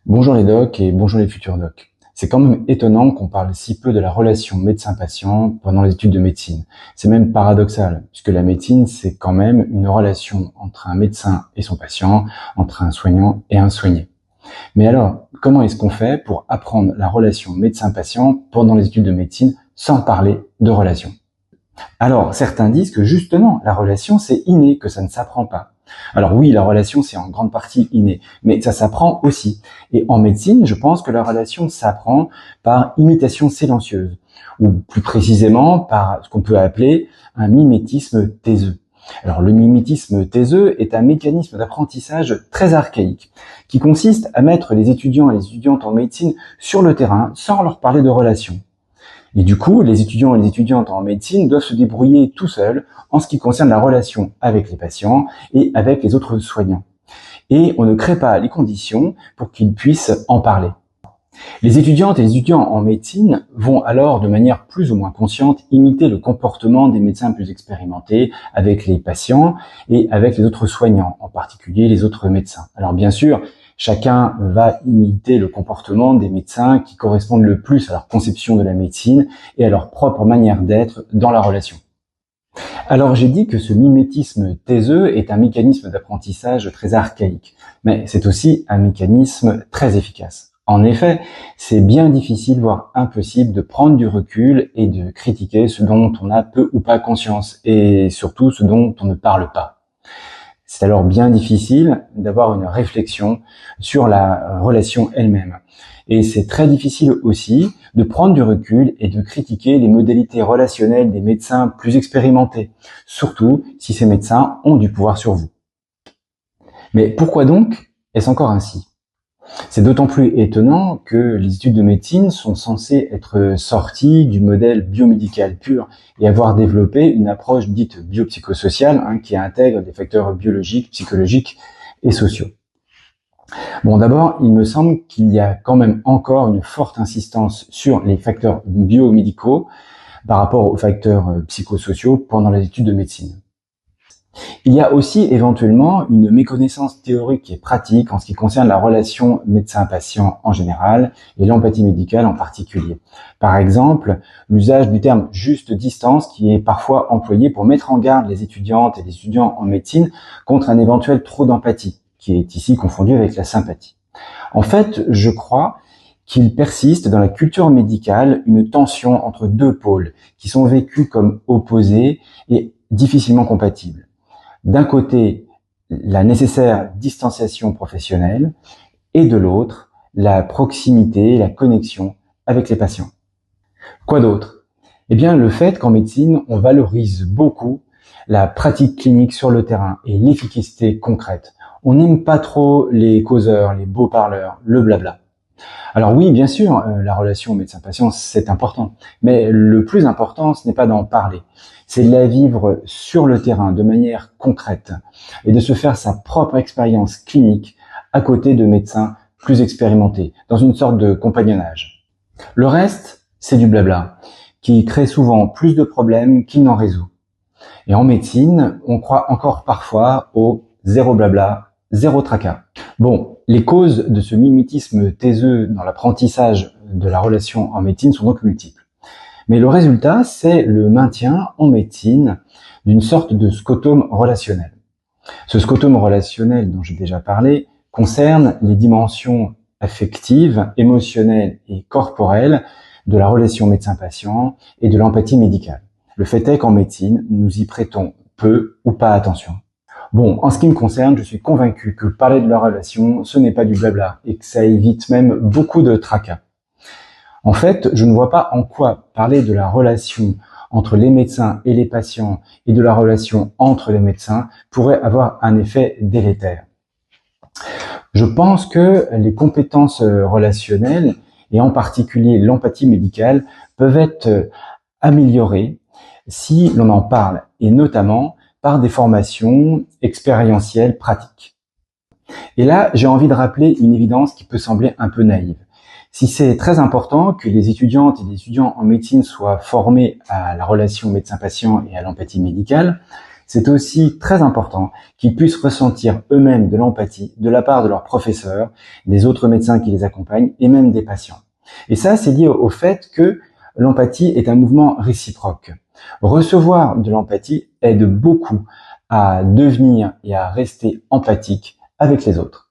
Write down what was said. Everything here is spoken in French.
Bonjour les docs et bonjour les futurs docs. C'est quand même étonnant qu'on parle si peu de la relation médecin-patient pendant les études de médecine. C'est même paradoxal, puisque la médecine, c'est quand même une relation entre un médecin et son patient, entre un soignant et un soigné. Mais alors, comment est-ce qu'on fait pour apprendre la relation médecin-patient pendant les études de médecine sans parler de relation? Alors, certains disent que justement, la relation, c'est inné, que ça ne s'apprend pas. Alors oui, la relation, c'est en grande partie inné, mais ça s'apprend aussi. Et en médecine, je pense que la relation s'apprend par imitation silencieuse, ou plus précisément par ce qu'on peut appeler un mimétisme taiseux. Alors le mimétisme taiseux est un mécanisme d'apprentissage très archaïque, qui consiste à mettre les étudiants et les étudiantes en médecine sur le terrain sans leur parler de relation. Et du coup, les étudiants et les étudiantes en médecine doivent se débrouiller tout seuls en ce qui concerne la relation avec les patients et avec les autres soignants. Et on ne crée pas les conditions pour qu'ils puissent en parler. Les étudiantes et les étudiants en médecine vont alors, de manière plus ou moins consciente, imiter le comportement des médecins plus expérimentés avec les patients et avec les autres soignants, en particulier les autres médecins. Alors bien sûr, chacun va imiter le comportement des médecins qui correspondent le plus à leur conception de la médecine et à leur propre manière d'être dans la relation. Alors j'ai dit que ce mimétisme taiseux est un mécanisme d'apprentissage très archaïque, mais c'est aussi un mécanisme très efficace. En effet, c'est bien difficile, voire impossible, de prendre du recul et de critiquer ce dont on a peu ou pas conscience, et surtout ce dont on ne parle pas. C'est alors bien difficile d'avoir une réflexion sur la relation elle-même. Et c'est très difficile aussi de prendre du recul et de critiquer les modalités relationnelles des médecins plus expérimentés, surtout si ces médecins ont du pouvoir sur vous. Mais pourquoi donc est-ce encore ainsi ? C'est d'autant plus étonnant que les études de médecine sont censées être sorties du modèle biomédical pur et avoir développé une approche dite biopsychosociale qui intègre des facteurs biologiques, psychologiques et sociaux. Bon, d'abord, il me semble qu'il y a quand même encore une forte insistance sur les facteurs biomédicaux par rapport aux facteurs psychosociaux pendant les études de médecine. Il y a aussi éventuellement une méconnaissance théorique et pratique en ce qui concerne la relation médecin-patient en général et l'empathie médicale en particulier. Par exemple, l'usage du terme juste distance qui est parfois employé pour mettre en garde les étudiantes et les étudiants en médecine contre un éventuel trop d'empathie, qui est ici confondu avec la sympathie. En fait, je crois qu'il persiste dans la culture médicale une tension entre deux pôles qui sont vécus comme opposés et difficilement compatibles. D'un côté, la nécessaire distanciation professionnelle et de l'autre, la proximité, la connexion avec les patients. Quoi d'autre ? Eh bien, le fait qu'en médecine, on valorise beaucoup la pratique clinique sur le terrain et l'efficacité concrète. On n'aime pas trop les causeurs, les beaux parleurs, le blabla. Alors oui, bien sûr, la relation médecin-patient, c'est important. Mais le plus important, ce n'est pas d'en parler. C'est de la vivre sur le terrain, de manière concrète, et de se faire sa propre expérience clinique à côté de médecins plus expérimentés, dans une sorte de compagnonnage. Le reste, c'est du blabla, qui crée souvent plus de problèmes qu'il n'en résout. Et en médecine, on croit encore parfois au zéro blabla, zéro tracas. Bon, les causes de ce mimétisme taiseux dans l'apprentissage de la relation en médecine sont donc multiples. Mais le résultat, c'est le maintien en médecine d'une sorte de scotome relationnel. Ce scotome relationnel dont j'ai déjà parlé concerne les dimensions affectives, émotionnelles et corporelles de la relation médecin-patient et de l'empathie médicale. Le fait est qu'en médecine, nous y prêtons peu ou pas attention. Bon, en ce qui me concerne, je suis convaincu que parler de la relation, ce n'est pas du blabla et que ça évite même beaucoup de tracas. En fait, je ne vois pas en quoi parler de la relation entre les médecins et les patients et de la relation entre les médecins pourrait avoir un effet délétère. Je pense que les compétences relationnelles, et en particulier l'empathie médicale, peuvent être améliorées si l'on en parle, et notamment par des formations expérientielles pratiques. Et là, j'ai envie de rappeler une évidence qui peut sembler un peu naïve. Si c'est très important que les étudiantes et les étudiants en médecine soient formés à la relation médecin-patient et à l'empathie médicale, c'est aussi très important qu'ils puissent ressentir eux-mêmes de l'empathie de la part de leurs professeurs, des autres médecins qui les accompagnent et même des patients. Et ça, c'est lié au fait que l'empathie est un mouvement réciproque. Recevoir de l'empathie aide beaucoup à devenir et à rester empathique avec les autres.